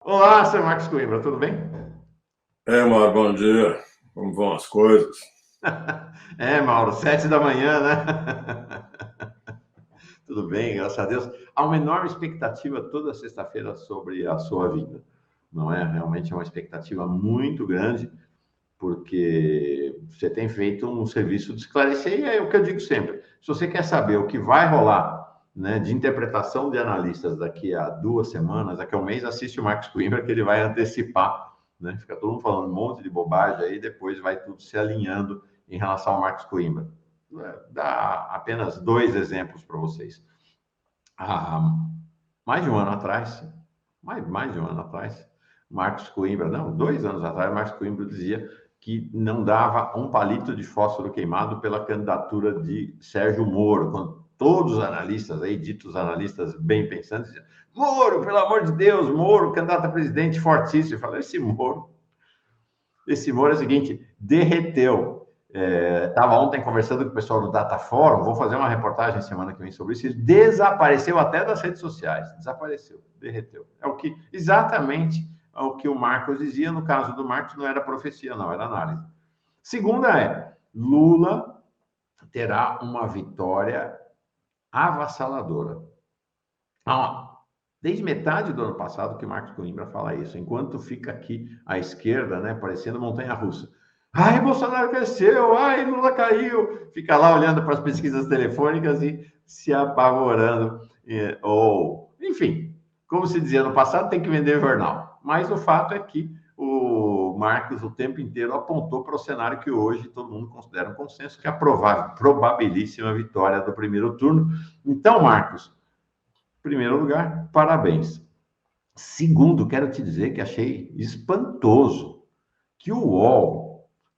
Olá, seu Marcos Coimbra, tudo bem? Mauro, bom dia. Como vão as coisas? Mauro, 7 da manhã, né? Tudo bem, graças a Deus. Há uma enorme expectativa toda sexta-feira sobre a sua vida, não é? Realmente é uma expectativa muito grande, porque você tem feito um serviço de esclarecer, e é o que eu digo sempre: se você quer saber o que vai rolar, né, de interpretação de analistas daqui a 2 semanas, daqui a um mês, assiste o Marcos Coimbra, que ele vai antecipar, né? Fica todo mundo falando um monte de bobagem aí, depois vai tudo se alinhando em relação ao Marcos Coimbra. Dá apenas dois exemplos para vocês. Há mais de um ano atrás, mais de um ano atrás, Marcos Coimbra, não, 2 anos atrás, Marcos Coimbra dizia que não dava um palito de fósforo queimado pela candidatura de Sérgio Moro, quando todos os analistas aí, ditos analistas bem pensantes, diziam: Moro, pelo amor de Deus, Moro, candidato a presidente fortíssimo. Eu falei: esse Moro é o seguinte, derreteu. Estava ontem conversando com o pessoal do Dataforum, vou fazer uma reportagem semana que vem sobre isso, ele desapareceu até das redes sociais, desapareceu, derreteu. É o que, exatamente o que o Marcos dizia. No caso do Marcos, não era profecia, não, era análise. Segunda Lula terá uma vitória avassaladora. Desde metade do ano passado que Marcos Coimbra fala isso, enquanto fica aqui à esquerda, né, parecendo montanha-russa. Ai, Bolsonaro cresceu, ai, Lula caiu. Fica lá olhando para as pesquisas telefônicas e se apavorando. Ou, enfim, como se dizia no passado, tem que vender jornal. Mas o fato é que o Marcos o tempo inteiro apontou para o cenário que hoje todo mundo considera um consenso, que é a probabilíssima vitória do primeiro turno. Então, Marcos, primeiro lugar, parabéns. Segundo, quero te dizer que achei espantoso que o UOL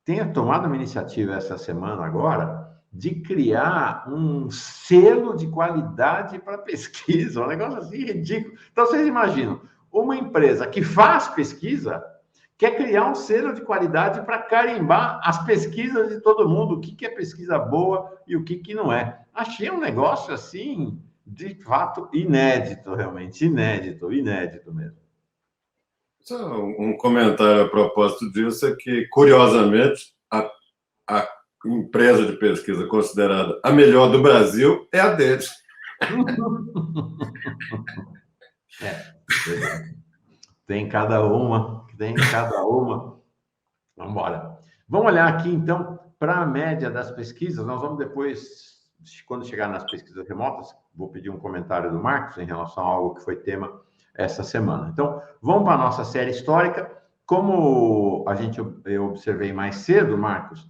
tenha tomado uma iniciativa essa semana agora de criar um selo de qualidade para pesquisa, um negócio assim ridículo. Então, vocês imaginam, uma empresa que faz pesquisa quer criar um selo de qualidade para carimbar as pesquisas de todo mundo, o que é pesquisa boa e o que não é. Achei um negócio assim, de fato, inédito, realmente, inédito mesmo. Só um comentário a propósito disso é que, curiosamente, a empresa de pesquisa considerada a melhor do Brasil é a deles. É, verdade. Tem cada uma. Vamos embora. Vamos olhar aqui, então, para a média das pesquisas. Nós vamos depois, quando chegar nas pesquisas remotas, vou pedir um comentário do Marcos em relação a algo que foi tema essa semana. Então, vamos para a nossa série histórica. Como eu observei mais cedo, Marcos,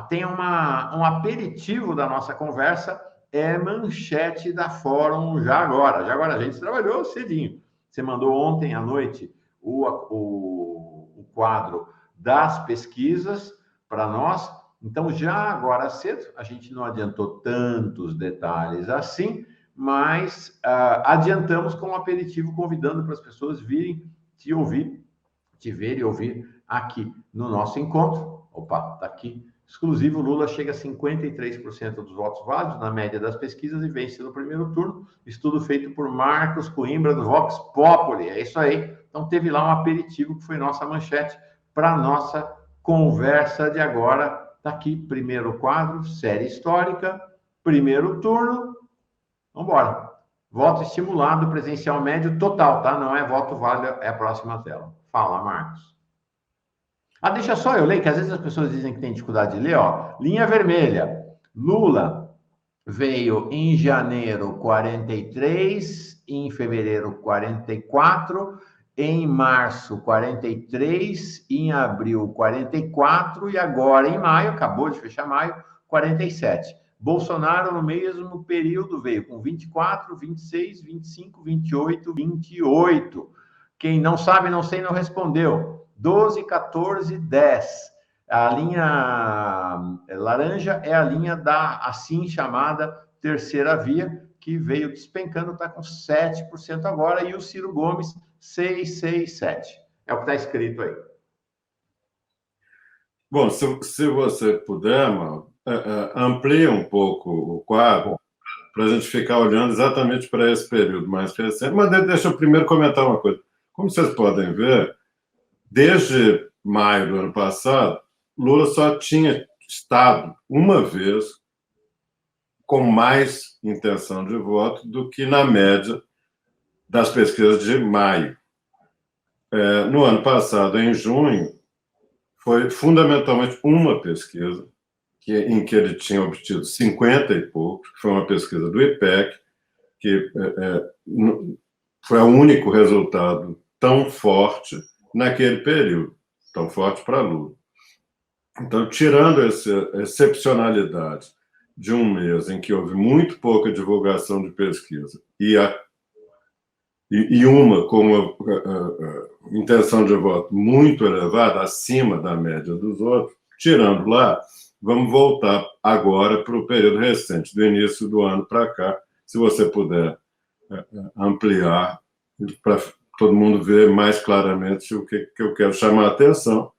tem um aperitivo da nossa conversa, é manchete da Fórum já agora. Já agora a gente trabalhou cedinho. Você mandou ontem à noite o quadro das pesquisas para nós. Então, já agora cedo, a gente não adiantou tantos detalhes assim, mas adiantamos com um aperitivo, convidando para as pessoas virem te ouvir, te ver e ouvir aqui no nosso encontro. Opa, está aqui. Exclusivo, Lula chega a 53% dos votos válidos na média das pesquisas e vence no primeiro turno. Estudo feito por Marcos Coimbra, do Vox Populi. É isso aí. Então, teve lá um aperitivo que foi nossa manchete para nossa conversa de agora. Está aqui, primeiro quadro, série histórica, primeiro turno. Vamos embora. Voto estimulado, presencial médio total, tá? Não é voto válido, é a próxima tela. Fala, Marcos. Deixa só eu ler, que às vezes as pessoas dizem que tem dificuldade de ler, ó. Linha vermelha. Lula veio em janeiro 43, em fevereiro 44, em março 43, em abril 44 e agora em maio, acabou de fechar maio, 47. Bolsonaro, no mesmo período, veio com 24, 26, 25, 28, 28. Quem não sabe, não sei, não respondeu. 12, 14, 10. A linha laranja é a linha da assim chamada terceira via, que veio despencando, está com 7% agora, e o Ciro Gomes, 667. É o que está escrito aí. Bom, se você puder, Mauro, amplia um pouco o quadro, para a gente ficar olhando exatamente para esse período mais recente. Mas deixa eu primeiro comentar uma coisa. Como vocês podem ver, desde maio do ano passado, Lula só tinha estado uma vez com mais intenção de voto do que na média das pesquisas de maio. No ano passado, em junho, foi fundamentalmente uma pesquisa em que ele tinha obtido 50 e poucos, foi uma pesquisa do IPEC, que foi o único resultado tão forte naquele período, tão forte para Lula. Então, tirando essa excepcionalidade de um mês em que houve muito pouca divulgação de pesquisa e uma com uma intenção de voto muito elevada, acima da média dos outros, tirando lá, vamos voltar agora para o período recente, do início do ano para cá, se você puder ampliar, para todo mundo ver mais claramente o que eu quero chamar a atenção,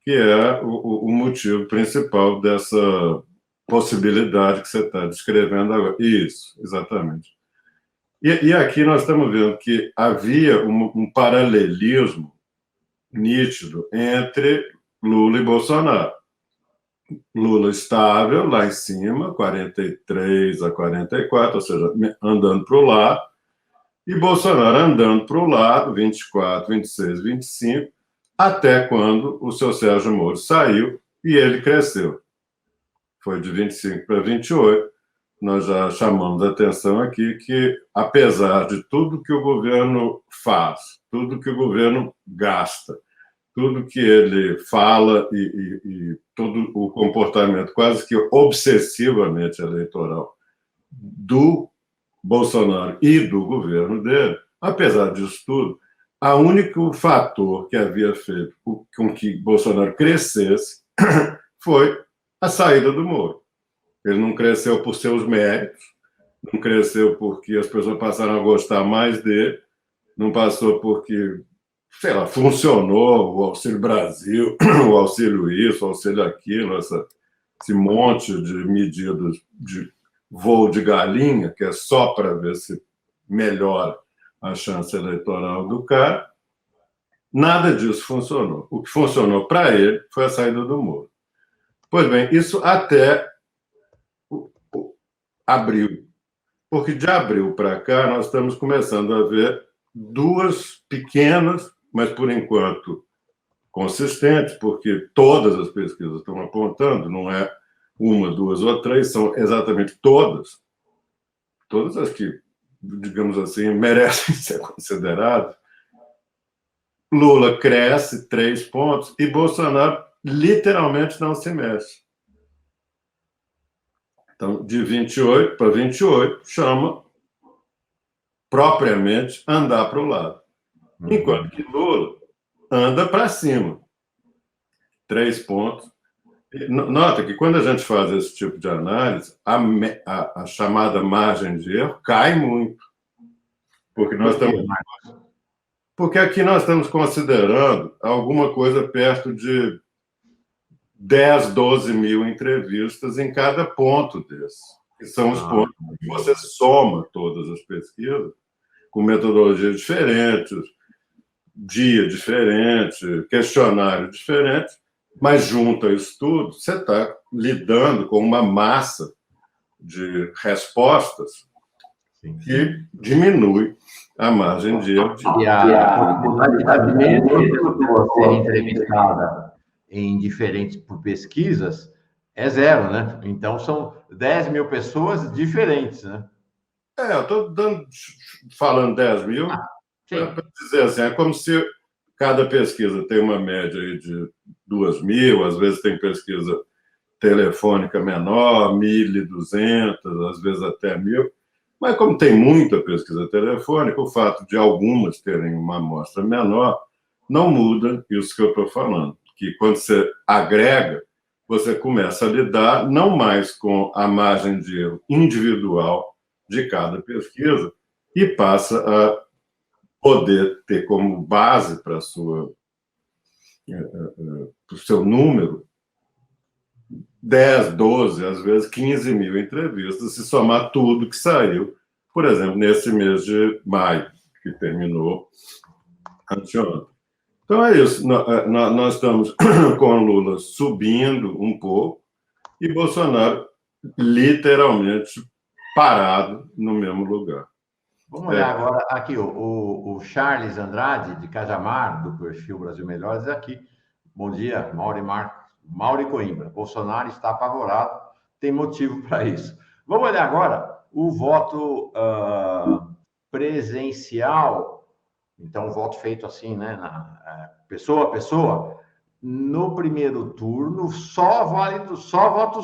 que é o motivo principal dessa possibilidade que você está descrevendo agora. Isso, exatamente. E aqui nós estamos vendo que havia um paralelismo nítido entre Lula e Bolsonaro. Lula estável lá em cima, 43 a 44, ou seja, andando para o lado, e Bolsonaro andando para o lado, 24, 26, 25, até quando o seu Sérgio Moro saiu e ele cresceu. Foi de 25 para 28. Nós já chamamos a atenção aqui que, apesar de tudo que o governo faz, tudo que o governo gasta, tudo que ele fala e todo o comportamento quase que obsessivamente eleitoral do Bolsonaro e do governo dele, apesar disso tudo, o único fator que havia feito com que Bolsonaro crescesse foi a saída do Moro. Ele não cresceu por seus méritos, não cresceu porque as pessoas passaram a gostar mais dele, não passou porque, sei lá, funcionou o Auxílio Brasil, o auxílio isso, o auxílio aquilo, esse monte de medidas de voo de galinha, que é só para ver se melhora a chance eleitoral do cara. Nada disso funcionou. O que funcionou para ele foi a saída do Moro. Pois bem, isso até abril. Porque de abril para cá nós estamos começando a ver duas pequenas, mas por enquanto consistentes, porque todas as pesquisas estão apontando, não é uma, duas ou três, são exatamente todas as que, digamos assim, merecem ser consideradas. Lula cresce 3 pontos e Bolsonaro literalmente não se mexe. Então, de 28 para 28, chama propriamente andar para o lado. Enquanto que Lula anda para cima. 3 pontos. Nota que quando a gente faz esse tipo de análise, a chamada margem de erro cai muito. Porque aqui nós estamos considerando alguma coisa perto de 10, 12 mil entrevistas em cada ponto desse, que são os pontos que você soma todas as pesquisas, com metodologias diferentes, dia diferente, questionário diferente, mas junto a isso tudo, você está lidando com uma massa de respostas que diminui a margem de erro. E a possibilidade mesmo de pessoa ser entrevistada em diferentes por pesquisas é zero, né? Então, são 10 mil pessoas diferentes, né? Eu estou falando 10 mil para dizer assim, é como se cada pesquisa tem uma média aí de 2 mil, às vezes tem pesquisa telefônica menor, 1.200, às vezes até 1.000. Mas como tem muita pesquisa telefônica, o fato de algumas terem uma amostra menor não muda isso que eu estou falando. Que quando você agrega, você começa a lidar não mais com a margem de erro individual de cada pesquisa e passa a poder ter como base para o seu número 10, 12, às vezes 15 mil entrevistas, se somar tudo que saiu, por exemplo, nesse mês de maio, que terminou anteontem. Então é isso, nós estamos com Lula subindo um pouco e Bolsonaro literalmente parado no mesmo lugar. Vamos olhar agora aqui, o Charles Andrade, de Cajamar, do perfil Brasil Melhores, é aqui. Bom dia, Mauri Coimbra. Bolsonaro está apavorado, tem motivo para isso. Vamos olhar agora o voto presencial, então o voto feito assim, né, pessoa a pessoa. No primeiro turno, só votos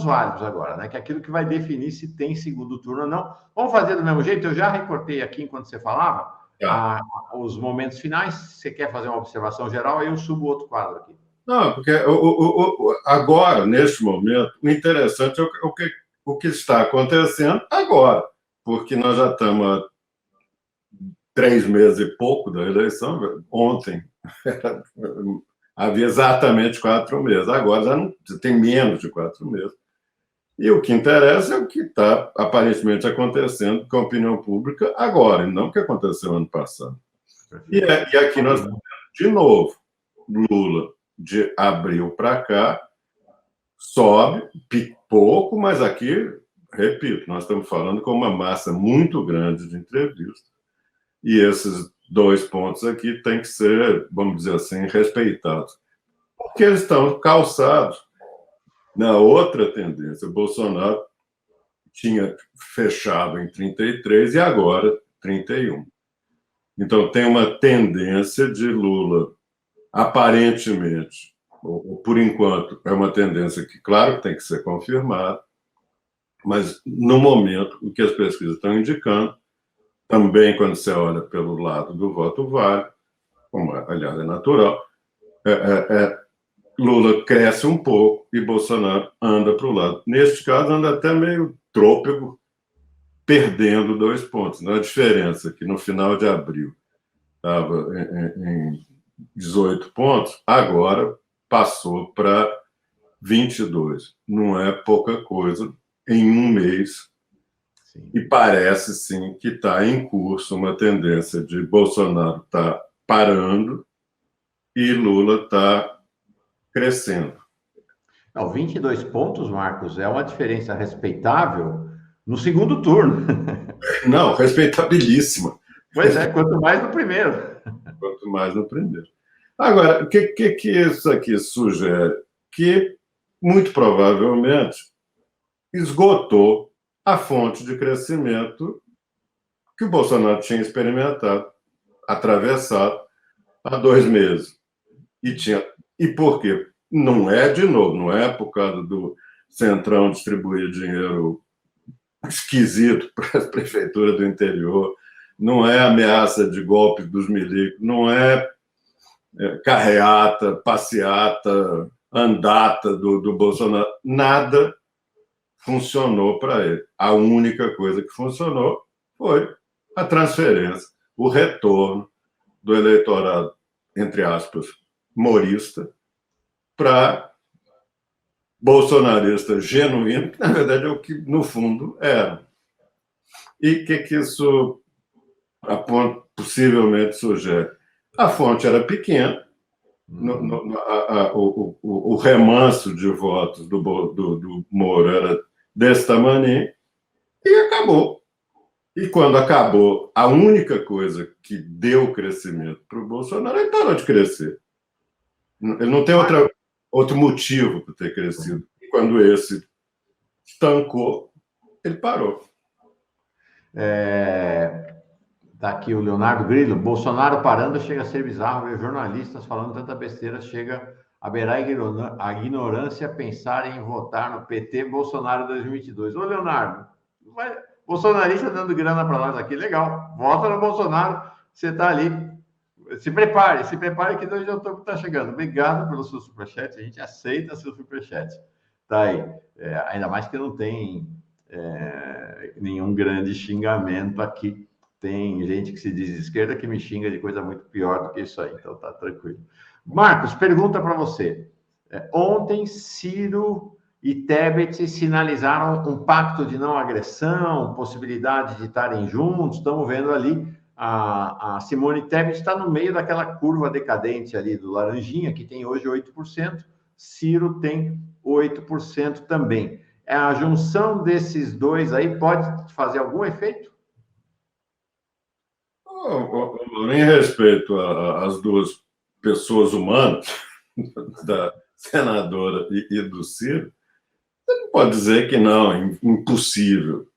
válidos agora, né? Que é aquilo que vai definir se tem segundo turno ou não. Vamos fazer do mesmo jeito? Eu já recortei aqui, enquanto você falava, os momentos finais. Se você quer fazer uma observação geral, aí eu subo outro quadro aqui. Não, porque agora, neste momento, o interessante é o que está acontecendo agora, porque nós já estamos há 3 meses e pouco da eleição. Ontem havia exatamente 4 meses, agora já não tem menos de 4 meses. E o que interessa é o que está aparentemente acontecendo com a opinião pública agora, e não o que aconteceu ano passado. E aqui nós estamos vendo, de novo, Lula, de abril para cá, sobe pouco, mas aqui, repito, nós estamos falando com uma massa muito grande de entrevistas. E esses 2 pontos aqui têm que ser, vamos dizer assim, respeitados. Porque eles estão calçados na outra tendência. O Bolsonaro tinha fechado em 33 e agora 31. Então, tem uma tendência de Lula, aparentemente, ou por enquanto, é uma tendência que, claro, tem que ser confirmada, mas, no momento, o que as pesquisas estão indicando, também quando você olha pelo lado do voto válido, como, aliás, é natural, Lula cresce um pouco e Bolsonaro anda para o lado. Neste caso, anda até meio trôpego, perdendo 2 pontos. Não é a diferença que no final de abril estava em 18 pontos, agora passou para 22. Não é pouca coisa em um mês. Sim. E parece, sim, que está em curso uma tendência de Bolsonaro estar parando e Lula está crescendo. Não, 22 pontos, Marcos, é uma diferença respeitável no segundo turno. Não, respeitabilíssima. Pois é, quanto mais no primeiro. Quanto mais no primeiro. Agora, o que isso aqui sugere? Que, muito provavelmente, esgotou a fonte de crescimento que o Bolsonaro tinha experimentado, atravessado há 2 meses. E por quê? Não é, de novo, não é por causa do Centrão distribuir dinheiro esquisito para as prefeituras do interior, não é ameaça de golpe dos milicos, não é carreata, passeata, andata do Bolsonaro. Nada funcionou para ele. A única coisa que funcionou foi a transferência, o retorno do eleitorado, entre aspas, morista, para bolsonarista genuíno, que na verdade é o que, no fundo, era. E o que isso possivelmente sugere? A fonte era pequena, o remanso de votos do Moro era desse tamanho, e acabou. E quando acabou, a única coisa que deu crescimento para o Bolsonaro, ele parou de crescer. Ele não tem outro motivo para ter crescido. E quando esse estancou, ele parou. Tá aqui o Leonardo Grillo. Bolsonaro parando chega a ser bizarro ver jornalistas falando tanta besteira, chega a beirar a ignorância pensar em votar no PT Bolsonaro 2022. Ô, Leonardo, bolsonarista dando grana para nós aqui, legal. Vota no Bolsonaro, você tá ali. Se prepare que 2 de outubro está chegando. Obrigado pelo seu superchat, a gente aceita seu superchat. Tá aí. Ainda mais que não tem nenhum grande xingamento aqui. Tem gente que se diz de esquerda que me xinga de coisa muito pior do que isso aí, então tá tranquilo. Marcos, pergunta para você. Ontem, Ciro e Tebet sinalizaram um pacto de não agressão, possibilidade de estarem juntos. Estamos vendo ali a Simone Tebet está no meio daquela curva decadente ali do Laranjinha, que tem hoje 8%, Ciro tem 8% também. A junção desses dois aí pode fazer algum efeito? Em respeito às duas pessoas humanas, da senadora e do Ciro, você não pode dizer que não, é impossível.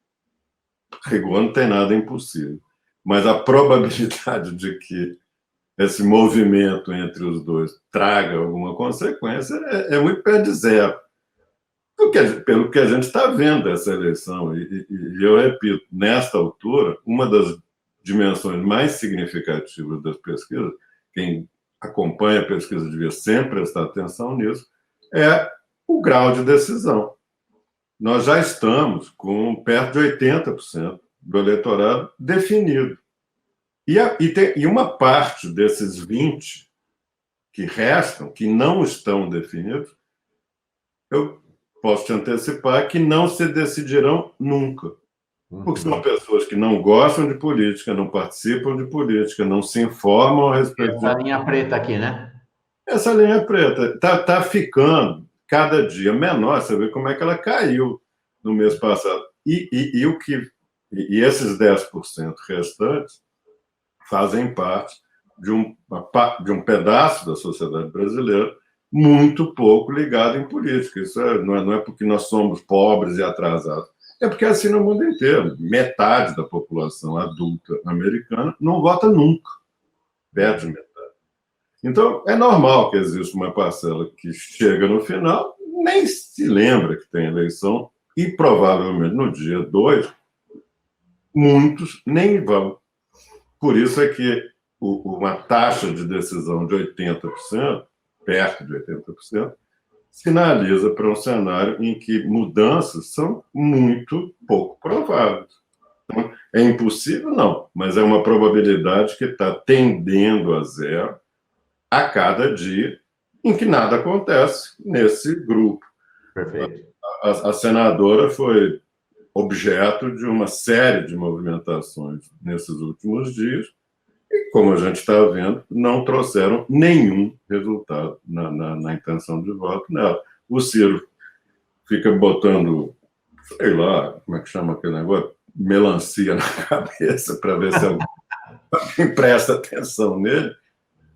Rigor não tem nada impossível. Mas a probabilidade de que esse movimento entre os dois traga alguma consequência é muito perto de zero. Pelo que a gente está vendo essa eleição, e eu repito, nesta altura, uma das dimensões mais significativas das pesquisas, quem acompanha a pesquisa devia sempre prestar atenção nisso, é o grau de decisão. Nós já estamos com perto de 80% do eleitorado definido. E uma parte desses 20 que restam, que não estão definidos, eu posso te antecipar que não se decidirão nunca. Porque são pessoas que não gostam de política, não participam de política, não se informam a respeito Essa linha preta aqui, né? Essa linha preta está ficando cada dia menor. Você vê como é que ela caiu no mês passado. E esses 10% restantes fazem parte de um pedaço da sociedade brasileira muito pouco ligado em política. Isso não é porque nós somos pobres e atrasados. É porque é assim no mundo inteiro. Metade da população adulta americana não vota nunca. Perto de metade. Então, é normal que exista uma parcela que chega no final, nem se lembra que tem eleição, e provavelmente no dia 2, muitos nem vão. Por isso é que uma taxa de decisão de 80%, perto de 80%, sinaliza para um cenário em que mudanças são muito pouco prováveis. Então, é impossível? Não, mas é uma probabilidade que está tendendo a zero a cada dia em que nada acontece nesse grupo. Perfeito. A senadora foi objeto de uma série de movimentações nesses últimos dias e, como a gente está vendo, não trouxeram nenhum resultado na intenção de voto nela. O Ciro fica botando, sei lá, como é que chama aquele negócio? Melancia na cabeça para ver se alguém presta atenção nele.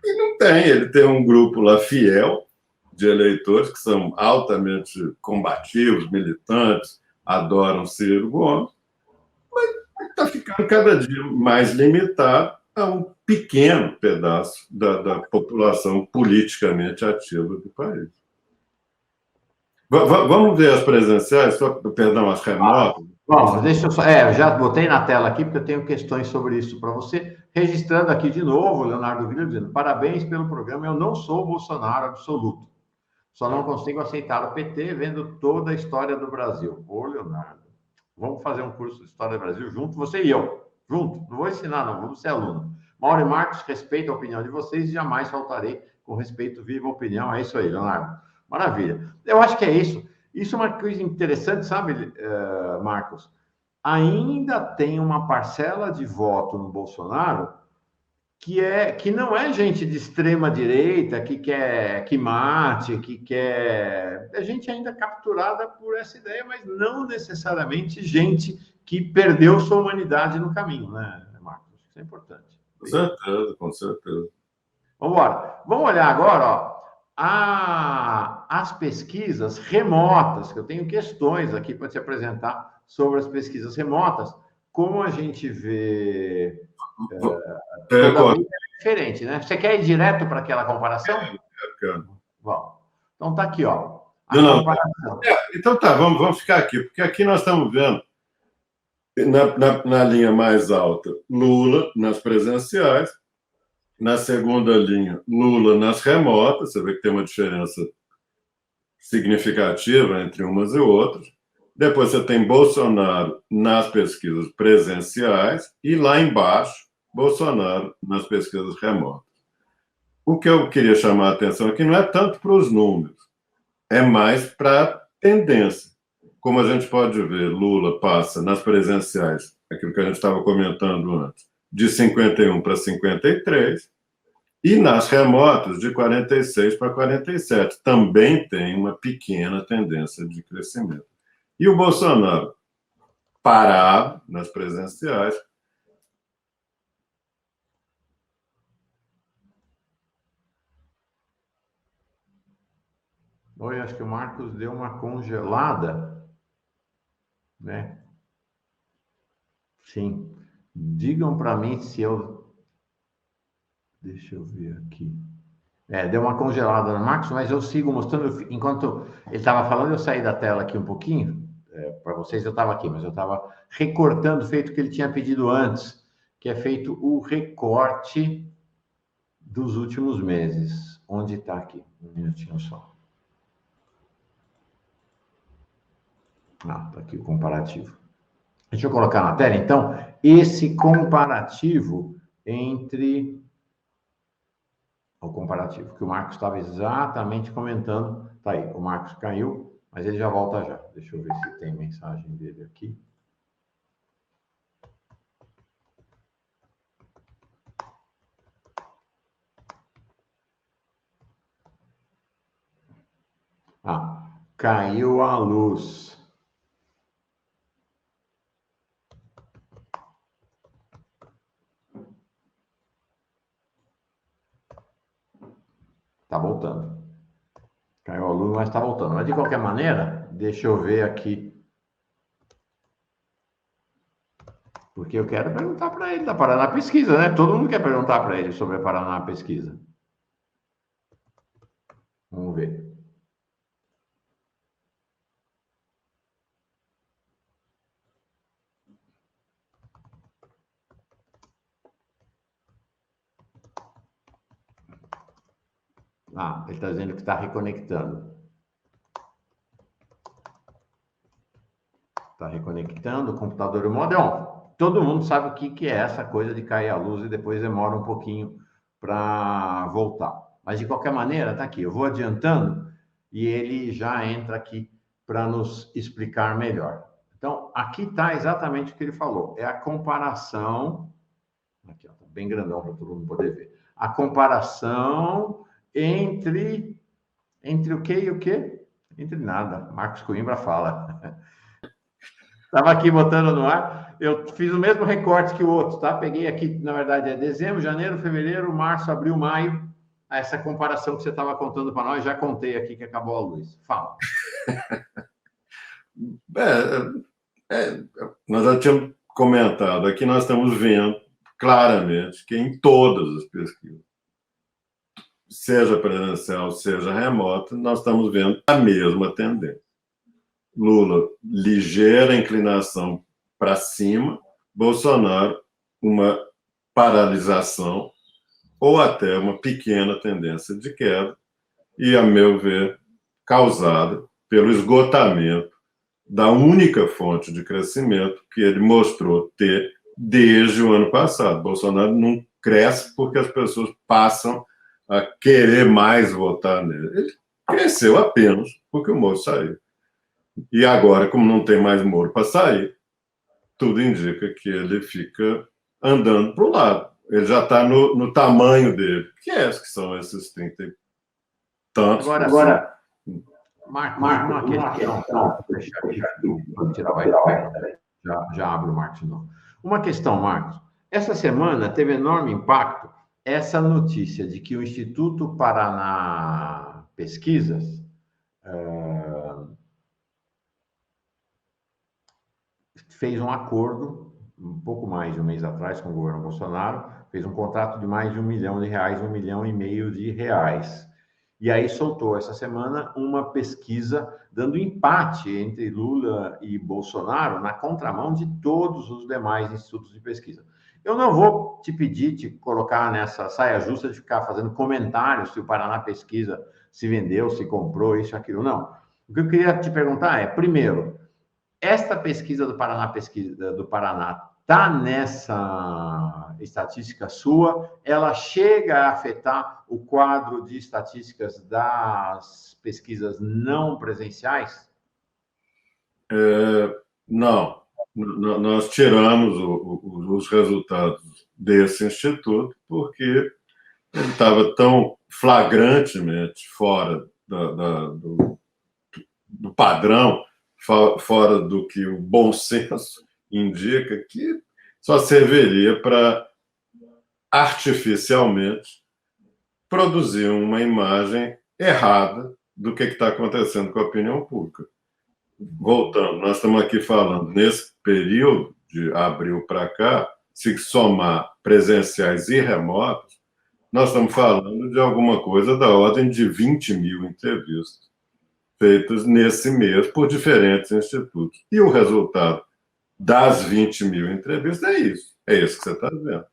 E não tem, ele tem um grupo lá fiel de eleitores que são altamente combativos, militantes, adoram Ciro Gomes, mas está ficando cada dia mais limitado a um pequeno pedaço da população politicamente ativa do país. Vamos ver as presenciais, perdão, as remotas? Bom, deixa eu só. Eu já botei na tela aqui, porque eu tenho questões sobre isso para você. Registrando aqui de novo, Leonardo Villa dizendo: parabéns pelo programa. Eu não sou Bolsonaro absoluto. Só não consigo aceitar o PT vendo toda a história do Brasil. Ô, Leonardo, vamos fazer um curso de História do Brasil junto, você e eu. Junto. Não vou ensinar, não. Vamos ser aluno. Mauro e Marcos, respeito a opinião de vocês e jamais faltarei com respeito, viva a opinião. É isso aí, Leonardo. Maravilha. Eu acho que é isso. Isso é uma coisa interessante, sabe, Marcos? Ainda tem uma parcela de voto no Bolsonaro que não é gente de extrema direita, que quer que mate, que quer... É gente ainda capturada por essa ideia, mas não necessariamente gente que perdeu sua humanidade no caminho, né, Marcos? Isso é importante. Com certeza, com certeza. Vamos embora. Vamos olhar agora, ó. As pesquisas remotas, que eu tenho questões aqui para te apresentar sobre as pesquisas remotas, como a gente vê, toda vez é diferente, né? Você quer ir direto para aquela comparação? Bom, então tá aqui, ó. Comparação. Então tá, vamos ficar aqui, porque aqui nós estamos vendo, na linha mais alta, Lula nas presenciais. Na segunda linha, Lula nas remotas. Você vê que tem uma diferença significativa entre umas e outras. Depois você tem Bolsonaro nas pesquisas presenciais e lá embaixo, Bolsonaro nas pesquisas remotas. O que eu queria chamar a atenção aqui não é tanto para os números, é mais para tendência. Como a gente pode ver, Lula passa nas presenciais, aquilo que a gente estava comentando antes, de 51 para 53, e nas remotas, de 46 para 47. Também tem uma pequena tendência de crescimento. E o Bolsonaro, parado nas presenciais. Oi, acho que o Marcos deu uma congelada, né? Sim. Digam para mim se eu... Deixa eu ver aqui. Deu uma congelada no Marcos, mas eu sigo mostrando. Enquanto ele estava falando, eu saí da tela aqui um pouquinho. Para vocês, eu estava aqui, mas eu estava recortando, feito o que ele tinha pedido antes, que é feito o recorte dos últimos meses. Onde está aqui? Um minutinho só. Está aqui o comparativo. Deixa eu colocar na tela, então, esse comparativo entre... O comparativo, que o Marcos estava exatamente comentando. Tá aí, o Marcos caiu, mas ele já volta já. Deixa eu ver se tem mensagem dele aqui. Caiu a luz. Tá voltando. Caiu a luz, mas tá voltando. Mas de qualquer maneira, deixa eu ver aqui. Porque eu quero perguntar para ele da Paraná Pesquisa, né? Todo mundo quer perguntar para ele sobre a Paraná Pesquisa. Vamos ver. Ele está dizendo que está reconectando. Está reconectando o computador. O modo é on. Todo mundo sabe o que é essa coisa de cair a luz e depois demora um pouquinho para voltar. Mas, de qualquer maneira, está aqui. Eu vou adiantando e ele já entra aqui para nos explicar melhor. Então, aqui está exatamente o que ele falou. É a comparação... Aqui, está bem grandão para todo mundo poder ver. A comparação entre o que e o que? Entre nada. Marcos Coimbra fala. Estava aqui botando no ar. Eu fiz o mesmo recorte que o outro, tá? Peguei aqui, na verdade, é dezembro, janeiro, fevereiro, março, abril, maio. Essa comparação que você estava contando para nós, já contei aqui que acabou a luz. Fala. Nós já tínhamos comentado aqui, nós estamos vendo claramente que em todas as pesquisas, seja presencial, seja remota, nós estamos vendo a mesma tendência. Lula, ligeira inclinação para cima, Bolsonaro, uma paralisação ou até uma pequena tendência de queda, e, a meu ver, causada pelo esgotamento da única fonte de crescimento que ele mostrou ter desde o ano passado. Bolsonaro não cresce porque as pessoas passam a querer mais votar nele. Ele cresceu apenas porque o Moro saiu. E agora, como não tem mais Moro para sair, tudo indica que ele fica andando para o lado. Ele já está no tamanho dele, que são esses 30 e tantos. Agora Marcos, uma questão. Já abro o Marcos de novo. Uma questão, Marcos. Essa semana teve enorme impacto essa notícia de que o Instituto Paraná Pesquisas fez um acordo, um pouco mais de um mês atrás, com o governo Bolsonaro, fez um contrato de mais de R$1 milhão, R$1,5 milhão de reais. E aí soltou essa semana uma pesquisa dando empate entre Lula e Bolsonaro na contramão de todos os demais institutos de pesquisa. Eu não vou te pedir, te colocar nessa saia justa de ficar fazendo comentários se o Paraná Pesquisa se vendeu, se comprou, isso, aquilo, não. O que eu queria te perguntar é, primeiro, esta pesquisa do Paraná está nessa estatística sua? Ela chega a afetar o quadro de estatísticas das pesquisas não presenciais? Não, nós tiramos os resultados desse instituto porque ele estava tão flagrantemente fora do padrão, fora do que o bom senso indica, que só serviria para artificialmente produzir uma imagem errada do que está acontecendo com a opinião pública. Voltando, nós estamos aqui falando, nesse período de abril para cá, se somar presenciais e remotos, nós estamos falando de alguma coisa da ordem de 20 mil entrevistas feitas nesse mês por diferentes institutos. E o resultado das 20 mil entrevistas é isso. É isso que você está vendo.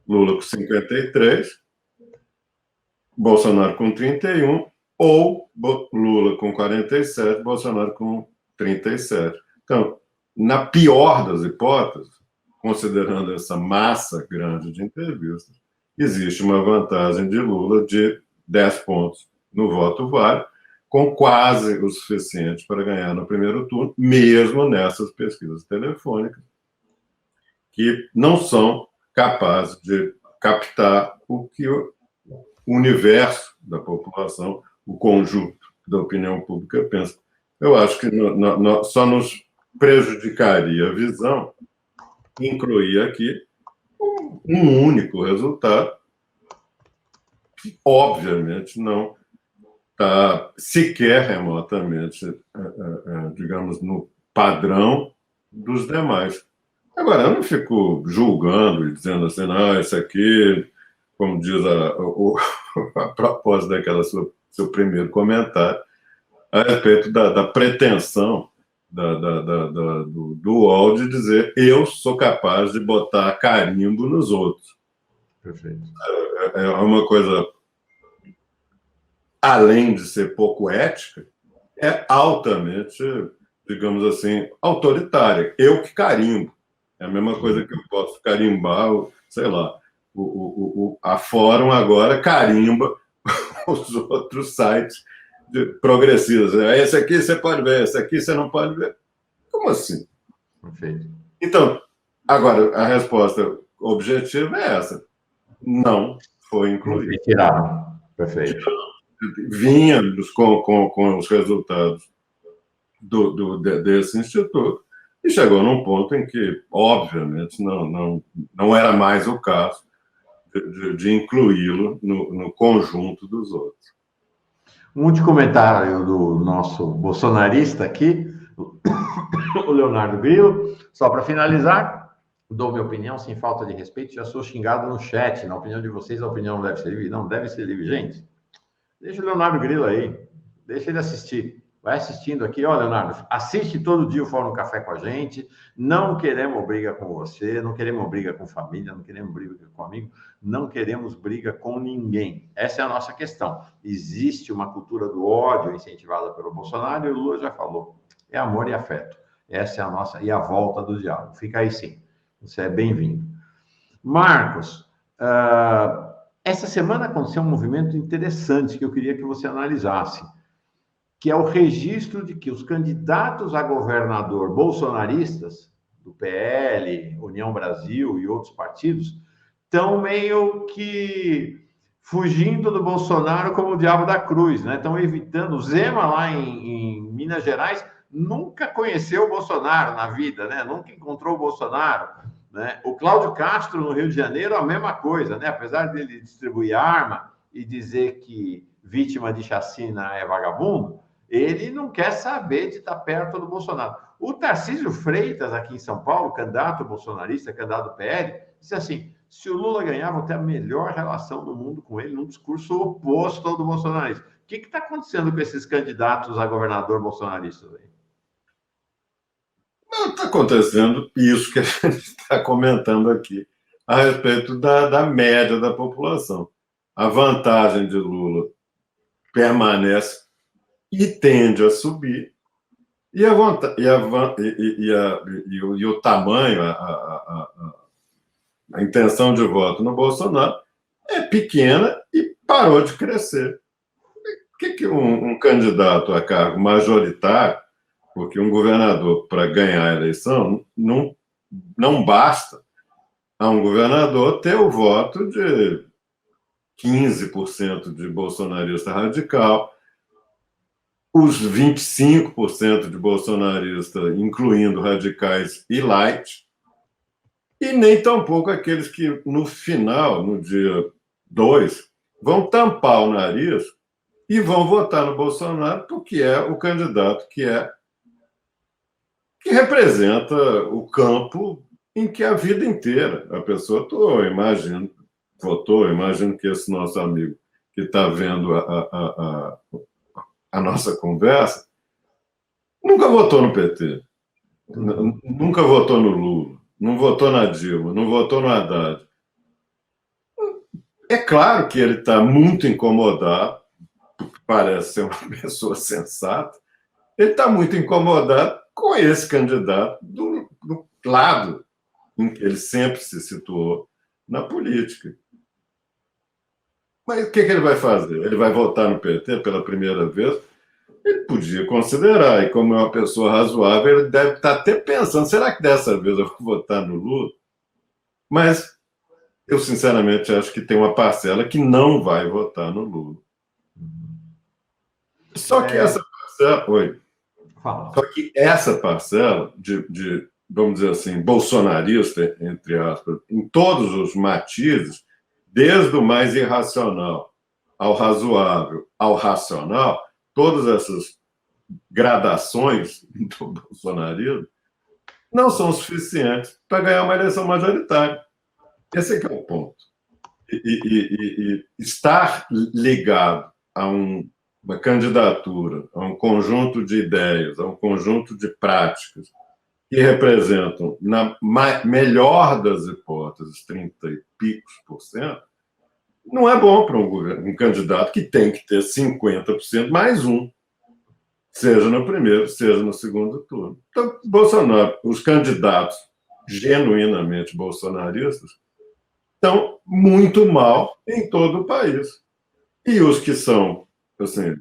Lula com 53, Bolsonaro com 31, ou Lula com 47, Bolsonaro com 37. Então, na pior das hipóteses, considerando essa massa grande de entrevistas, existe uma vantagem de Lula de 10 pontos no voto válido, com quase o suficiente para ganhar no primeiro turno, mesmo nessas pesquisas telefônicas, que não são capazes de captar o que o universo da população, o conjunto da opinião pública pensa. Eu acho que só nos prejudicaria a visão incluir aqui um único resultado, que obviamente não está sequer remotamente, digamos, no padrão dos demais. Agora, eu não fico julgando e dizendo assim, não, isso aqui, como diz a propósito daquela seu primeiro comentário, a respeito da pretensão do UOL de dizer eu sou capaz de botar carimbo nos outros. Perfeito. É uma coisa, além de ser pouco ética, é altamente, digamos assim, autoritária. Eu que carimbo. É a mesma coisa que eu posso carimbar, sei lá, a Fórum agora carimba os outros sites progressistas. Esse aqui você pode ver, esse aqui você não pode ver. Como assim? Perfeito. Então, agora, a resposta objetiva é essa. Não foi incluído. Tiraram. Perfeito. Vínhamos com os resultados desse instituto e chegou num ponto em que, obviamente, não era mais o caso de incluí-lo no conjunto dos outros. Um último comentário do nosso bolsonarista aqui, o Leonardo Grilo. Só para finalizar, dou minha opinião sem falta de respeito, já sou xingado no chat. Na opinião de vocês, a opinião não deve ser livre. Não deve ser livre, gente. Deixa o Leonardo Grilo aí, deixa ele assistir. Vai assistindo aqui, ó, Leonardo, assiste todo dia o Fórum Café com a gente. Não queremos briga com você, não queremos briga com família, não queremos briga com amigo, não queremos briga com ninguém. Essa é a nossa questão. Existe uma cultura do ódio incentivada pelo Bolsonaro e o Lula já falou. É amor e afeto. Essa é a nossa, e a volta do diálogo. Fica aí sim. Você é bem-vindo. Marcos, essa semana aconteceu um movimento interessante que eu queria que você analisasse, que é o registro de que os candidatos a governador bolsonaristas, do PL, União Brasil e outros partidos, estão meio que fugindo do Bolsonaro como o diabo da cruz, né? Estão evitando. O Zema, lá em Minas Gerais, nunca conheceu o Bolsonaro na vida, né? Nunca encontrou o Bolsonaro, né? O Cláudio Castro, no Rio de Janeiro, a mesma coisa, né? Apesar dele distribuir arma e dizer que vítima de chacina é vagabundo, ele não quer saber de estar perto do Bolsonaro. O Tarcísio Freitas, aqui em São Paulo, candidato bolsonarista, candidato do PL, disse assim, se o Lula ganhar, vão ter a melhor relação do mundo com ele, num discurso oposto ao do bolsonarismo. O que está acontecendo com esses candidatos a governador bolsonaristas aí? Não está acontecendo isso que a gente está comentando aqui, a respeito da média da população. A vantagem de Lula permanece e tende a subir, e o tamanho, a intenção de voto no Bolsonaro é pequena e parou de crescer. O que um candidato a cargo majoritário, Porque um governador, para ganhar a eleição, não basta a um governador ter o voto de 15% de bolsonarista radical, os 25% de bolsonarista, incluindo radicais e light, e nem tampouco aqueles que, no final, no dia 2, vão tampar o nariz e vão votar no Bolsonaro, porque é o candidato que representa o campo em que a vida inteira a pessoa votou, imagino que esse nosso amigo que está vendo a nossa conversa, nunca votou no PT, nunca votou no Lula, não votou na Dilma, não votou no Haddad. É claro que ele está muito incomodado, porque parece ser uma pessoa sensata, ele está muito incomodado com esse candidato do lado em que ele sempre se situou na política. Mas o que ele vai fazer? Ele vai votar no PT pela primeira vez? Ele podia considerar, e como é uma pessoa razoável, ele deve estar até pensando, será que dessa vez eu vou votar no Lula? Mas eu, sinceramente, acho que tem uma parcela que não vai votar no Lula. Só que essa parcela... Oi. Só que essa parcela vamos dizer assim, bolsonarista, entre aspas, em todos os matizes, desde o mais irracional ao razoável, ao racional, todas essas gradações do bolsonarismo não são suficientes para ganhar uma eleição majoritária. Esse é que é o ponto. E estar ligado a uma candidatura, a um conjunto de ideias, a um conjunto de práticas que representam, na melhor das hipóteses, 30 e picos por cento, não é bom para um candidato que tem que ter 50% mais um, seja no primeiro, seja no segundo turno. Então, Bolsonaro, os candidatos genuinamente bolsonaristas estão muito mal em todo o país. E os que são, assim,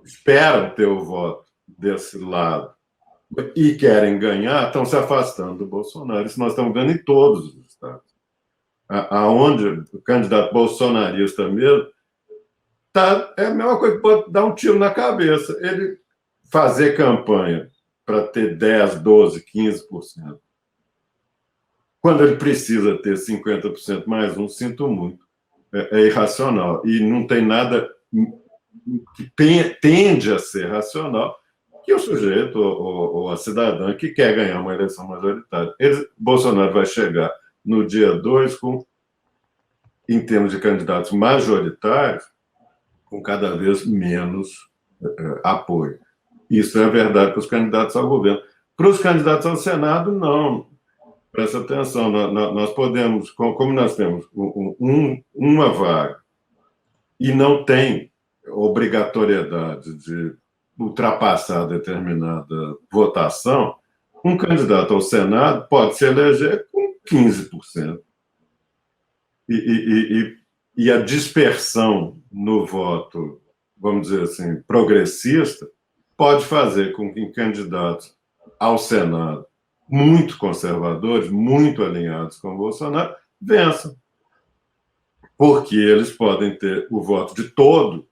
esperam ter o voto desse lado e querem ganhar, estão se afastando do Bolsonaro. Isso nós estamos vendo em todos os estados. Aonde o candidato bolsonarista mesmo é a mesma coisa que pode dar um tiro na cabeça. Ele fazer campanha para ter 10%, 12%, 15%. Quando ele precisa ter 50% mais um, sinto muito. É irracional. E não tem nada que tende a ser racional que o sujeito ou a cidadã que quer ganhar uma eleição majoritária. Bolsonaro vai chegar no dia 2 em termos de candidatos majoritários, com cada vez menos apoio. Isso é verdade para os candidatos ao governo. Para os candidatos ao Senado, não. Presta atenção, nós podemos, como nós temos uma vaga e não tem obrigatoriedade de ultrapassar determinada votação, um candidato ao Senado pode se eleger com 15%. E a dispersão no voto, vamos dizer assim, progressista, pode fazer com que candidatos ao Senado muito conservadores, muito alinhados com o Bolsonaro, vençam. Porque eles podem ter o voto de todo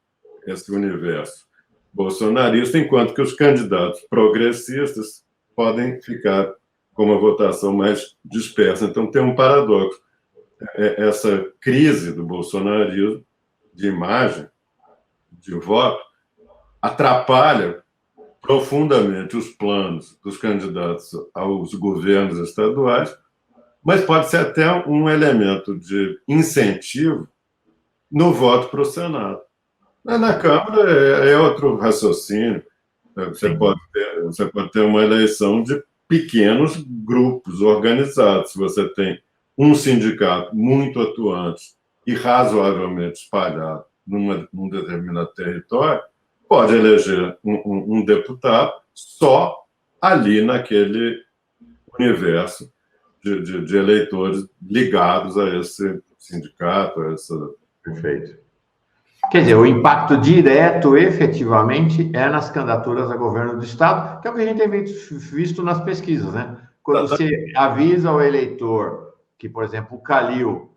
esse universo bolsonarista, enquanto que os candidatos progressistas podem ficar com uma votação mais dispersa. Então, tem um paradoxo. Essa crise do bolsonarismo, de imagem, de voto, atrapalha profundamente os planos dos candidatos aos governos estaduais, mas pode ser até um elemento de incentivo no voto para o Senado. Na Câmara é outro raciocínio. Você pode ter uma eleição de pequenos grupos organizados. Se você tem um sindicato muito atuante e razoavelmente espalhado num determinado território, pode eleger um deputado só ali naquele universo de eleitores ligados a esse sindicato, a essa... Perfeito. Quer dizer, o impacto direto, efetivamente, é nas candidaturas a governo do Estado, que é o que a gente tem visto nas pesquisas, né? Quando você avisa ao eleitor que, por exemplo, o Calil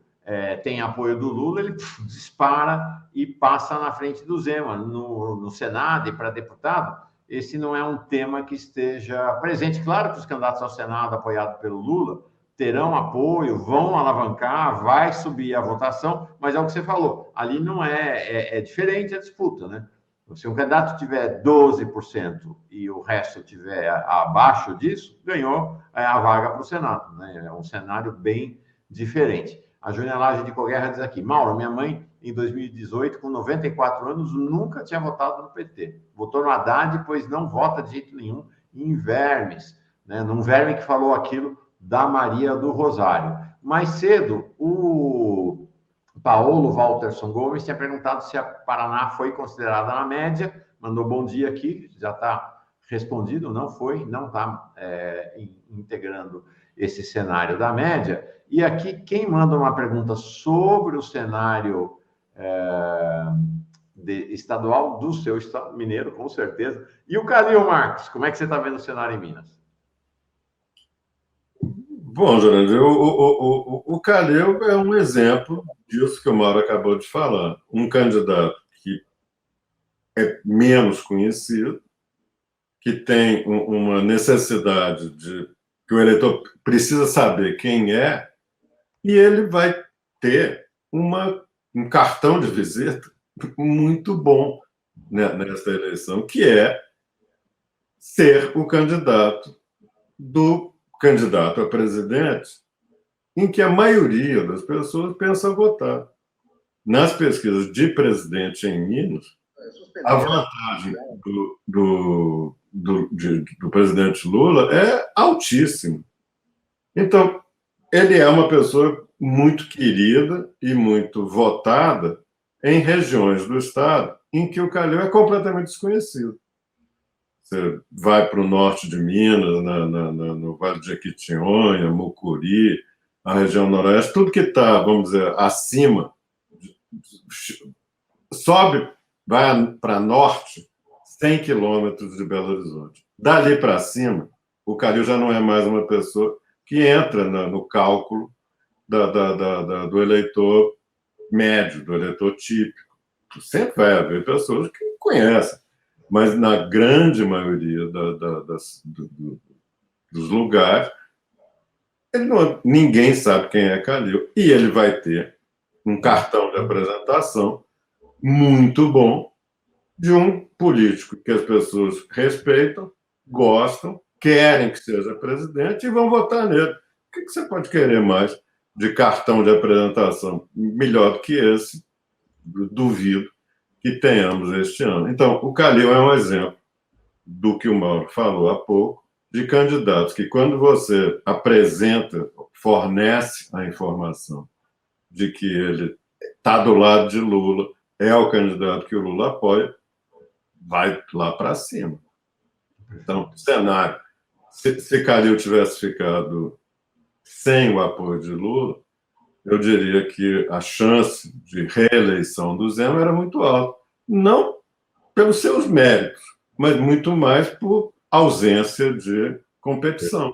tem apoio do Lula, ele dispara e passa na frente do Zema. No Senado e para deputado, esse não é um tema que esteja presente. Claro que os candidatos ao Senado apoiados pelo Lula terão apoio, vão alavancar, vai subir a votação, mas é o que você falou, ali não é diferente a disputa, né? Se um candidato tiver 12% e o resto tiver abaixo disso, ganhou a vaga para o Senado, né? É um cenário bem diferente. A Júlia Lage de Coguerra diz aqui, Mauro, minha mãe, em 2018, com 94 anos, nunca tinha votado no PT. Votou no Haddad, pois não vota de jeito nenhum em vermes, né? Num verme que falou aquilo da Maria do Rosário. Mais cedo, o Paulo Walterson Gomes tinha perguntado se a Paraná foi considerada na média, mandou bom dia aqui, já está respondido, não foi, não está integrando esse cenário da média. E aqui, quem manda uma pergunta sobre o cenário estadual do seu estado mineiro, com certeza. E o Calil Marques, como é que você está vendo o cenário em Minas? Bom, Jurandir, o Calil é um exemplo disso que o Mauro acabou de falar. Um candidato que é menos conhecido, que tem uma necessidade de que o eleitor precisa saber quem é, e ele vai ter um cartão de visita muito bom, né, nesta eleição, que é ser o candidato a presidente em que a maioria das pessoas pensa votar. Nas pesquisas de presidente em Minas, a vantagem do presidente Lula é altíssima. Então, ele é uma pessoa muito querida e muito votada em regiões do estado em que o Calil é completamente desconhecido. Você vai para o norte de Minas, no Vale de Jequitinhonha, Mucuri, a região noroeste, tudo que está, vamos dizer, acima, sobe, vai para norte, 100 quilômetros de Belo Horizonte. Dali para cima, o Calil já não é mais uma pessoa que entra no cálculo do eleitor médio, do eleitor típico. Sempre vai haver pessoas que conhecem, mas na grande maioria dos lugares, ninguém sabe quem é Calil. E ele vai ter um cartão de apresentação muito bom de um político que as pessoas respeitam, gostam, querem que seja presidente e vão votar nele. O que você pode querer mais de cartão de apresentação melhor do que esse? Duvido que tenhamos este ano. Então, o Calil é um exemplo do que o Mauro falou há pouco, de candidatos que, quando você apresenta, fornece a informação de que ele está do lado de Lula, é o candidato que o Lula apoia, vai lá para cima. Então, cenário, se Calil tivesse ficado sem o apoio de Lula, eu diria que a chance de reeleição do Zema era muito alta. Não pelos seus méritos, mas muito mais por ausência de competição.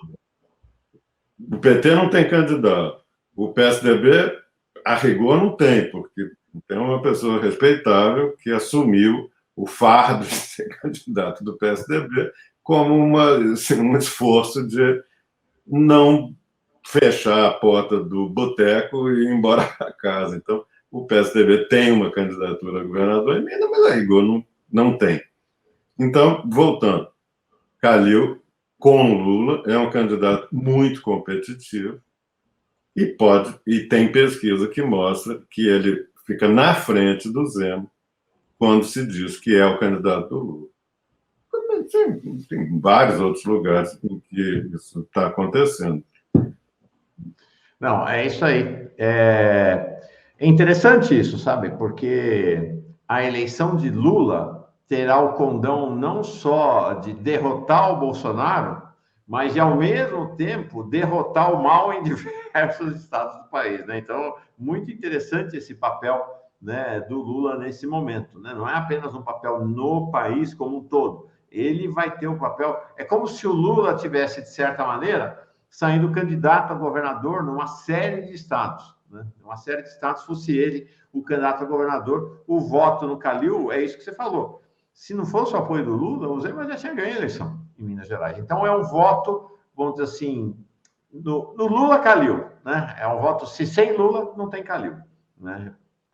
O PT não tem candidato. O PSDB, a rigor, não tem, porque tem uma pessoa respeitável que assumiu o fardo de ser candidato do PSDB como um esforço de não fechar a porta do boteco e ir embora para casa. Então, o PSDB tem uma candidatura a governador em Minas, mas a rigor não tem. Então, voltando, Calil, com Lula, é um candidato muito competitivo e tem pesquisa que mostra que ele fica na frente do Zema quando se diz que é o candidato do Lula. Tem vários outros lugares em que isso está acontecendo. Não, é isso aí. É interessante isso, sabe? Porque a eleição de Lula terá o condão não só de derrotar o Bolsonaro, mas de, ao mesmo tempo, derrotar o mal em diversos estados do país, né? Então, muito interessante esse papel né, do Lula nesse momento, né? Não é apenas um papel no país como um todo. Ele vai ter um papel... É como se o Lula tivesse, de certa maneira, saindo candidato a governador numa série de estados, né? Uma série de estados, fosse ele o candidato a governador. O voto no Calil é isso que você falou. Se não fosse o apoio do Lula, o Zema já tinha ganho a eleição em Minas Gerais. Então, é um voto, vamos dizer assim, no Lula-Calil, né? É um voto, se sem Lula, não tem Calil, né?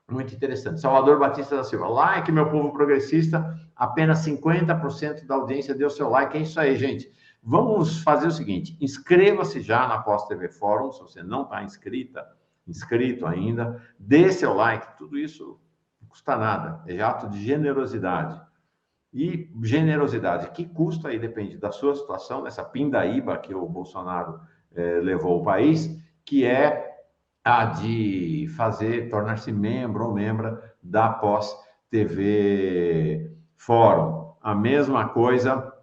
Muito interessante. Salvador Batista da Silva. Like, meu povo progressista, apenas 50% da audiência deu seu like. É isso aí, gente. Vamos fazer o seguinte, inscreva-se já na Pós TV Fórum, se você não está inscrito ainda, dê seu like, tudo isso não custa nada, é ato de generosidade. E generosidade, que custa aí, depende da sua situação, dessa pindaíba que o Bolsonaro levou o país, que é a de tornar-se membro ou membra da Pós TV Fórum. A mesma coisa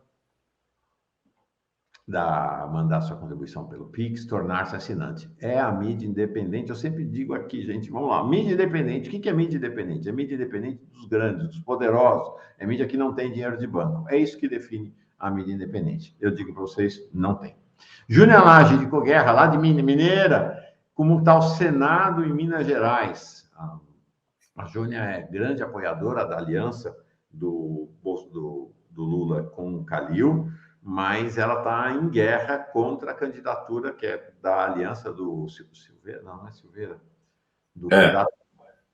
mandar sua contribuição pelo Pix, tornar-se assinante. É a mídia independente, eu sempre digo aqui, gente, vamos lá, mídia independente, o que é mídia independente? É mídia independente dos grandes, dos poderosos, é mídia que não tem dinheiro de banco. É isso que define a mídia independente. Eu digo para vocês, não tem. Júnior Lage de Coguerra, lá de Mineira, como está o Senado em Minas Gerais? A Júnia é grande apoiadora da aliança do Lula com o Calil, mas ela está em guerra contra a candidatura que é da aliança do Silveira, não é Silveira, do candidato,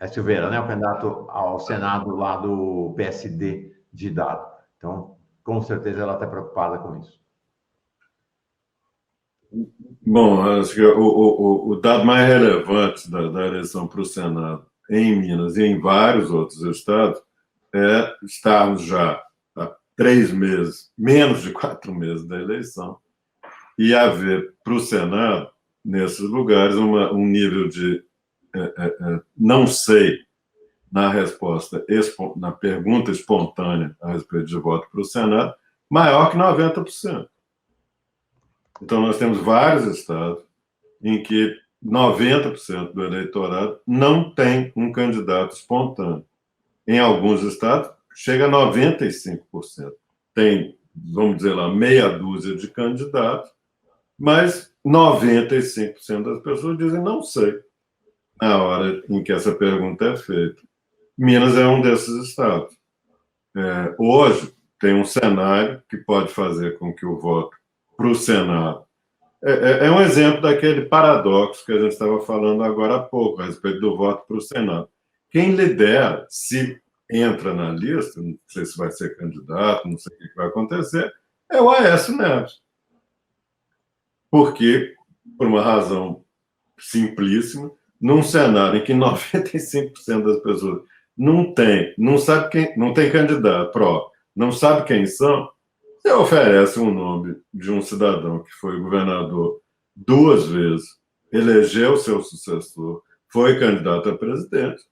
é Silveira, né? O candidato ao Senado lá do PSD de Dado. Então, com certeza ela está preocupada com isso. Bom, acho que o dado mais relevante da eleição para o Senado em Minas e em vários outros estados é estarmos já há 3 meses, menos de 4 meses da eleição, e haver para o Senado, nesses lugares, um nível de não sei na resposta, na pergunta espontânea a respeito de voto para o Senado, maior que 90%. Então, nós temos vários estados em que 90% do eleitorado não tem um candidato espontâneo. Em alguns estados, chega a 95%. Tem, vamos dizer lá, meia dúzia de candidatos, mas 95% das pessoas dizem não sei na hora em que essa pergunta é feita. Minas é um desses estados. Hoje, tem um cenário que pode fazer com que o voto para o Senado é um exemplo daquele paradoxo que a gente estava falando agora há pouco, a respeito do voto para o Senado. Quem lidera, se entra na lista, não sei se vai ser candidato, não sei o que vai acontecer, é o Aécio Neves. Porque, por uma razão simplíssima, num cenário em que 95% das pessoas não tem candidato pró, não sabe quem são, você oferece um nome de um cidadão que foi governador 2 vezes, elegeu seu sucessor, foi candidato a presidente,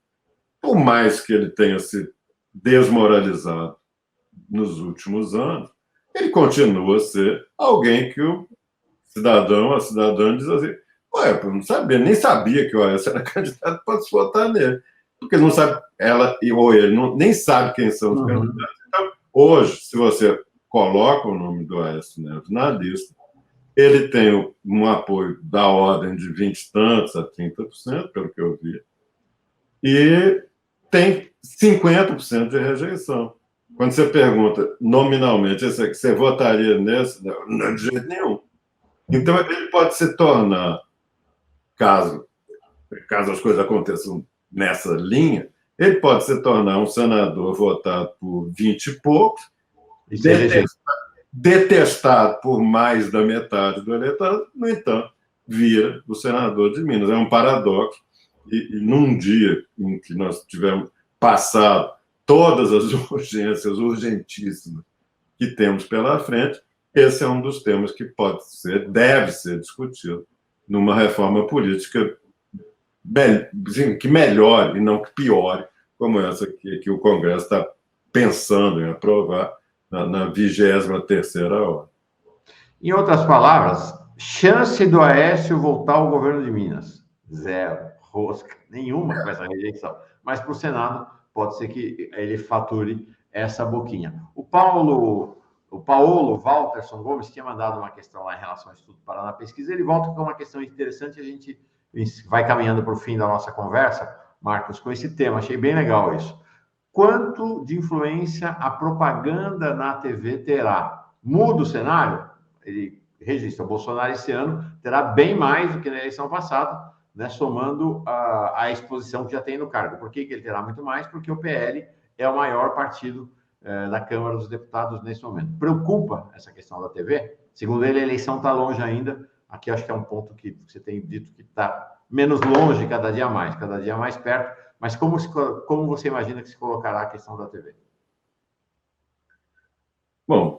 por mais que ele tenha se desmoralizado nos últimos anos, ele continua a ser alguém que o cidadão, a cidadã diz assim, ué, eu não sabia, nem sabia que o Aécio era candidato, pode votar nele, porque ele não sabe, ela ou ele nem sabe quem são os candidatos. Então, hoje, se você coloca o nome do Aécio Neves na lista, ele tem um apoio da ordem de 20 e tantos a 30%, pelo que eu vi, e tem 50% de rejeição. Quando você pergunta nominalmente, você votaria nesse? Não, de jeito nenhum. Então, ele pode se tornar, caso as coisas aconteçam nessa linha, ele pode se tornar um senador votado por 20 e poucos, detestado por mais da metade do eleitorado, no entanto, vira o senador de Minas. É um paradoxo. E num dia em que nós tivemos passado todas as urgências urgentíssimas que temos pela frente, esse é um dos temas que deve ser discutido numa reforma política que melhore e não que piore, como essa que o Congresso está pensando em aprovar na 23ª hora. Em outras palavras, chance do Aécio voltar ao governo de Minas? Zero. rosca nenhuma com essa rejeição. Mas para o Senado, pode ser que ele fature essa boquinha. O Paulo Walterson Gomes tinha mandado uma questão lá em relação ao Estudo Paraná Pesquisa. Ele volta com uma questão interessante. A gente vai caminhando para o fim da nossa conversa, Marcos, com esse tema. Achei bem legal isso. Quanto de influência a propaganda na TV terá? Muda o cenário? Ele registra, o Bolsonaro esse ano terá bem mais do que na eleição passada, né, somando a exposição que já tem no cargo. Por que ele terá muito mais? Porque o PL é o maior partido da Câmara dos Deputados nesse momento. Preocupa essa questão da TV? Segundo ele, a eleição está longe ainda. Aqui acho que é um ponto que você tem dito que está menos longe cada dia mais perto. Mas como você imagina que se colocará a questão da TV? Bom,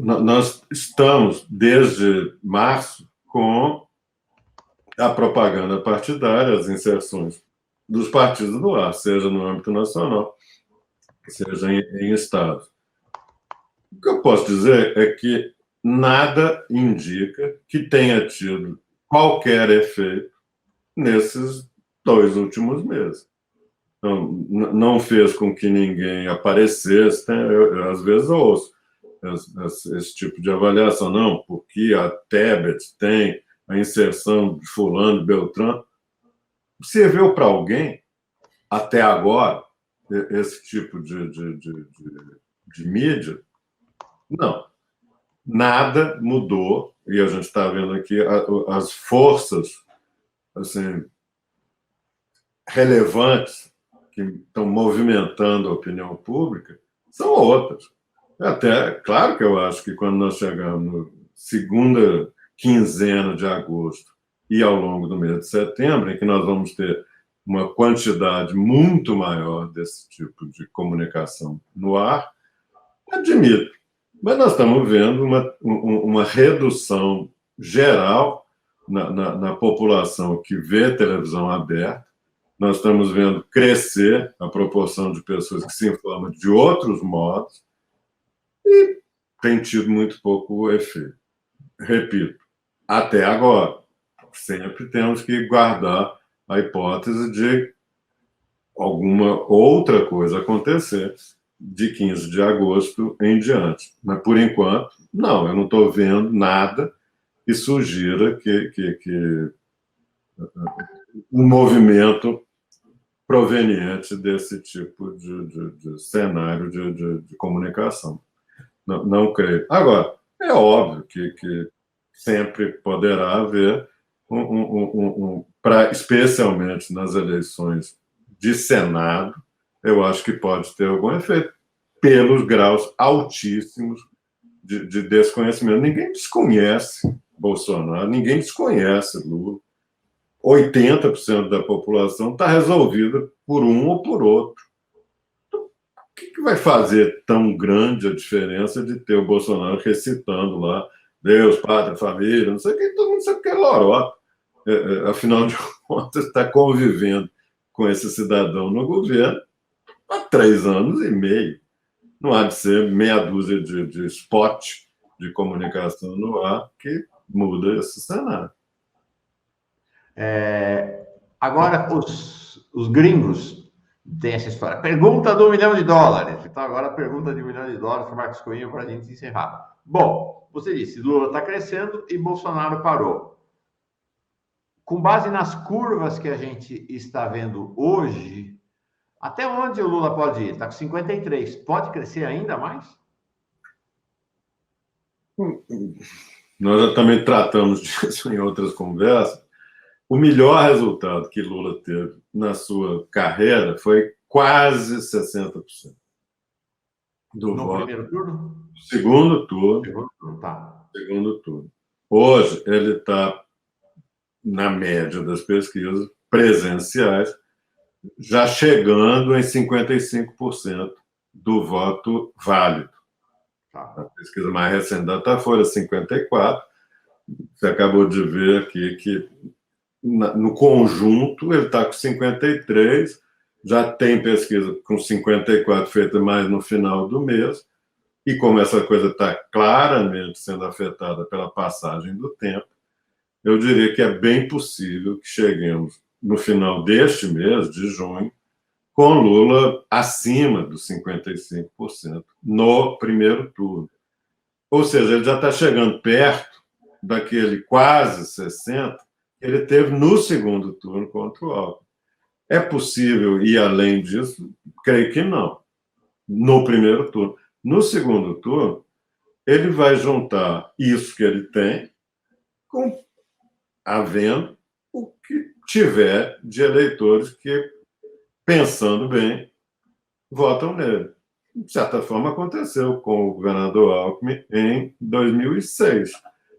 nós estamos, desde março, com a propaganda partidária, as inserções dos partidos no ar, seja no âmbito nacional, seja em estados. O que eu posso dizer é que nada indica que tenha tido qualquer efeito nesses 2 últimos meses. Então, não fez com que ninguém aparecesse. Eu, às vezes, ouço esse tipo de avaliação. Não, porque a Tebet tem a inserção de fulano, Beltrano. Serviu para alguém, até agora, esse tipo de mídia? Não. Nada mudou, e a gente está vendo aqui as forças assim, relevantes que estão movimentando a opinião pública são outras. Até, claro que eu acho que quando nós chegarmos na segunda quinzena de agosto e ao longo do mês de setembro, em que nós vamos ter uma quantidade muito maior desse tipo de comunicação no ar, admito. Mas nós estamos vendo uma redução geral na população que vê televisão aberta. Nós estamos vendo crescer a proporção de pessoas que se informam de outros modos e tem tido muito pouco efeito. Repito, até agora, sempre temos que guardar a hipótese de alguma outra coisa acontecer de 15 de agosto em diante. Mas, por enquanto, não, eu não estou vendo nada que sugira que um movimento proveniente desse tipo de cenário de comunicação. Não creio. Agora, é óbvio que sempre poderá haver, especialmente nas eleições de Senado, eu acho que pode ter algum efeito, pelos graus altíssimos de desconhecimento. Ninguém desconhece Bolsonaro, ninguém desconhece Lula. 80% da população está resolvida por um ou por outro. Então, o que vai fazer tão grande a diferença de ter o Bolsonaro recitando lá Deus, pátria, família, não sei o que, todo mundo sabe que é lorota. Afinal de contas, está convivendo com esse cidadão no governo há 3 anos e meio. Não há de ser meia dúzia de spot de comunicação no ar que muda esse cenário. Agora, os gringos têm essa história. Pergunta do $1 milhão. Então, agora a pergunta de $1 milhão para o Marcos Coelho para a gente encerrar. Bom, você disse, Lula está crescendo e Bolsonaro parou. Com base nas curvas que a gente está vendo hoje, até onde o Lula pode ir? Está com 53. Pode crescer ainda mais? Nós já também tratamos disso em outras conversas. O melhor resultado que Lula teve na sua carreira foi quase 60% do voto. No primeiro turno? Segundo turno. Segundo turno, tá. Segundo turno. Hoje, ele está, na média das pesquisas presenciais, já chegando em 55% do voto válido. Tá. A pesquisa mais recente da Datafolha, 54%. Você acabou de ver aqui que no conjunto, ele está com 53, já tem pesquisa com 54 feita mais no final do mês, e como essa coisa está claramente sendo afetada pela passagem do tempo, eu diria que é bem possível que cheguemos no final deste mês, de junho, com Lula acima dos 55% no primeiro turno. Ou seja, ele já está chegando perto daquele quase 60% que ele teve no segundo turno contra o Alckmin. É possível ir além disso? Creio que não. No primeiro turno. No segundo turno, ele vai juntar isso que ele tem com havendo o que tiver de eleitores que, pensando bem, votam nele. De certa forma, aconteceu com o governador Alckmin em 2006.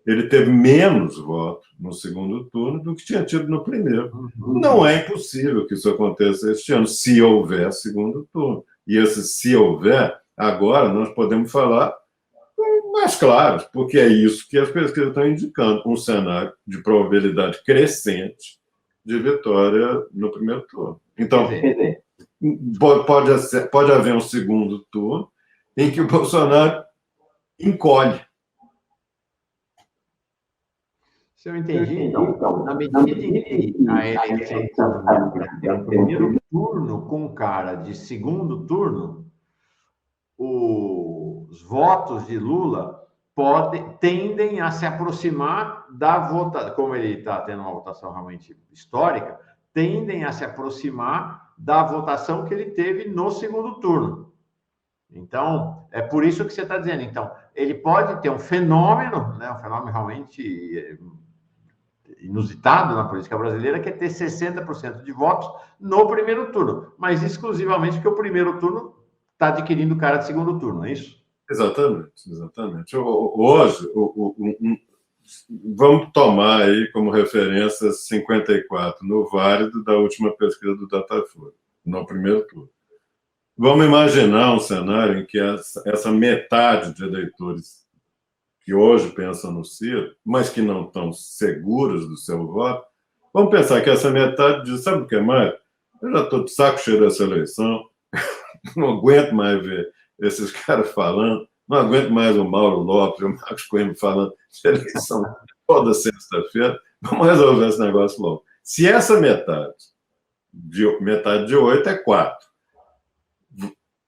Ele teve menos votos no segundo turno do que tinha tido no primeiro. Não é impossível que isso aconteça este ano, se houver segundo turno. E esse se houver, agora nós podemos falar mais claros, porque é isso que as pesquisas estão indicando, um cenário de probabilidade crescente de vitória no primeiro turno. Então, pode haver um segundo turno em que o Bolsonaro encolhe. Se eu entendi, então, na medida em que a eleição é um primeiro turno com cara de segundo turno, os votos de Lula tendem a se aproximar da votação, como ele está tendo uma votação realmente histórica, tendem a se aproximar da votação que ele teve no segundo turno. Então, é por isso que você está dizendo. Então, ele pode ter um fenômeno, né, um fenômeno realmente inusitado na política brasileira, que é ter 60% de votos no primeiro turno, mas exclusivamente porque o primeiro turno está adquirindo cara de segundo turno, é isso? Exatamente, exatamente. Hoje, vamos tomar aí como referência 54 no válido da última pesquisa do Datafolha, no primeiro turno. Vamos imaginar um cenário em que essa metade de eleitores que hoje pensam no Ciro, mas que não estão seguros do seu voto, vamos pensar que essa metade diz, sabe o que mais? Eu já estou de saco cheio dessa eleição, não aguento mais ver esses caras falando, não aguento mais o Mauro Lopes e o Marcos Coimbra falando de eleição toda sexta-feira, vamos resolver esse negócio logo. Se essa metade de 8 é 4,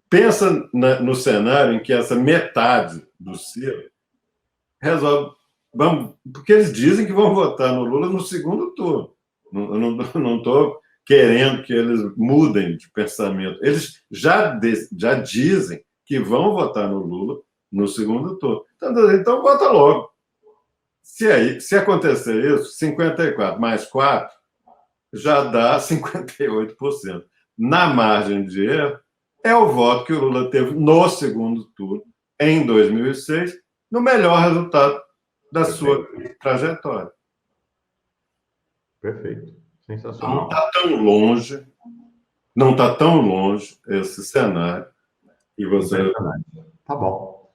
pensa no cenário em que essa metade do Ciro resolve, porque eles dizem que vão votar no Lula no segundo turno. Não estou querendo que eles mudem de pensamento. Eles já dizem que vão votar no Lula no segundo turno. Então vota logo. Se acontecer isso, 54 mais 4 já dá 58%. Na margem de erro, é o voto que o Lula teve no segundo turno, em 2006, no melhor resultado da sua trajetória. Perfeito. Sensacional. Não está tão longe esse cenário. E você... Tá bom.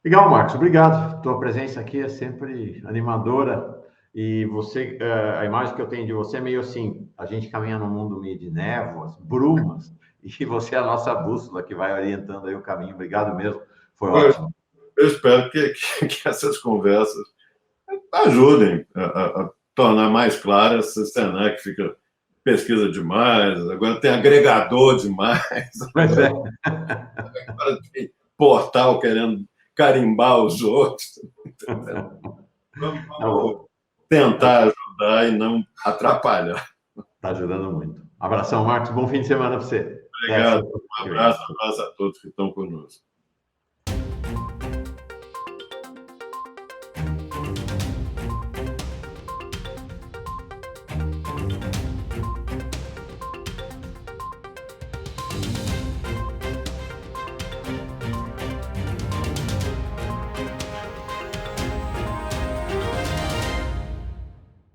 Legal, Marcos. Obrigado. Tua presença aqui é sempre animadora. E você, a imagem que eu tenho de você é meio assim, a gente caminha num mundo meio de névoas, brumas, e você é a nossa bússola que vai orientando aí o caminho. Obrigado mesmo. Foi ótimo. Eu espero que essas conversas ajudem a tornar mais claro esse cenário que fica pesquisa demais, agora tem agregador demais, Mas agora tem portal querendo carimbar os outros. Vamos tentar ajudar e não atrapalhar. Está ajudando muito. Abração, Marcos. Bom fim de semana para você. Obrigado. Um abraço a todos que estão conosco.